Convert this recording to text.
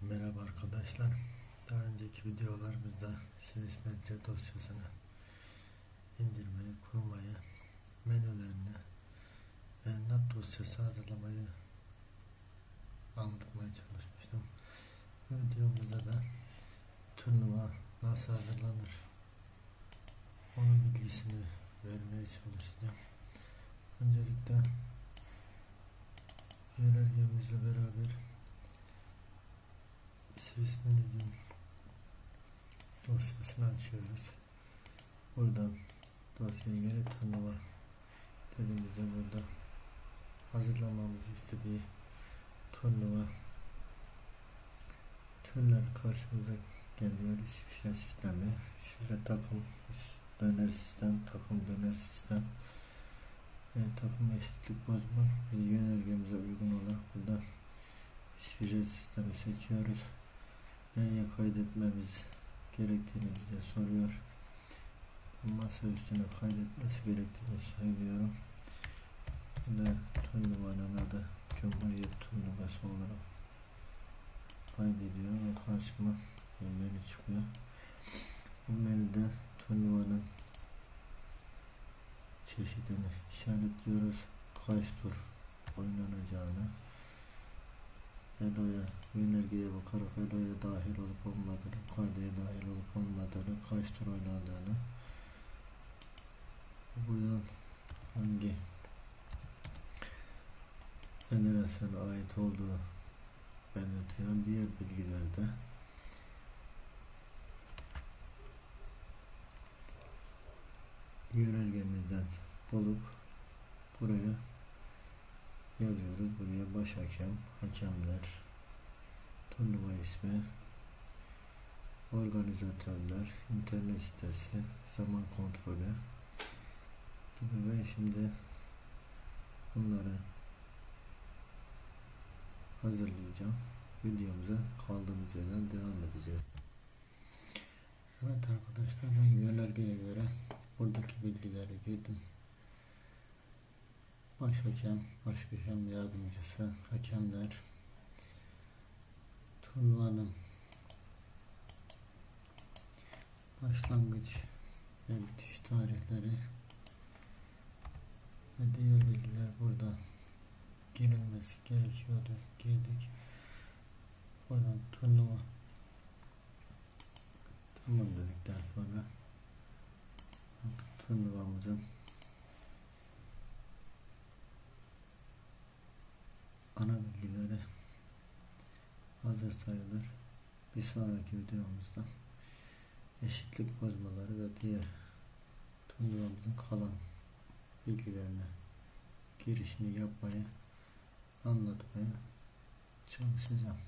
Merhaba arkadaşlar. Daha önceki videolarımızda SysMedia dosyasını indirmeyi, kurmayı, menülerini NAT dosyası hazırlamayı anlatmaya çalışmıştım. Bu videomuzda da turnuva nasıl hazırlanır onun bilgisini vermeye çalışacağım. Öncelikle yönergemizle beraber SysMedia dosyasını açıyoruz. Buradan dosyaya yeni turnuva dediğimizde burada hazırlamamızı istediği turnuva türler karşımıza geliyor. Şifre sistemi, şifre takım, döner sistem, takım döner sistem, takım eşitlik bozma. Biz yönergemize uygun olarak burada şifre sistemi seçiyoruz. Nereye kaydetmemiz gerektiğini bize soruyor. Masa üstüne kaydetmesi gerektiğini söylüyorum. Burada turnuvanın adı Cumhuriyet Turnuvası olarak kaydediyorum ve karşıma bir menü çıkıyor. Bu menüde turnuvanın çeşidini işaretliyoruz. Kaç tur oynanacağını, Elo'ya, yönergeye bakarak Elo'ya dahil olup olmadığını, kaydeye dahil olup olmadığını, kaç tur oynadığını, buradan hangi federasyona ait olduğu belirtilen diğer bilgilerde yönergemizden bulup buraya yazıyoruz. Buraya baş hakem, hakemler, turnuva ismi, organizatörler, internet sitesi, zaman kontrolü gibi ve şimdi bunları hazırlayacağım. Videomuza kaldığımız yerden devam edeceğiz. Evet arkadaşlar, ben yönergeye göre buradaki bilgileri girdim. Baş hakem, baş hakem yardımcısı, hakemler, turnuvanın başlangıç ve bitiş tarihleri ve diğer bilgiler burada girilmesi gerekiyordu. Girdik. Buradan turnuva tamam dedikten sonra artık turnuvamızın ana bilgileri hazır sayılır. Bir sonraki videomuzda eşitlik bozmaları ve diğer turnuvamızın kalan bilgilerini, girişini yapmaya, anlatmaya çalışacağım.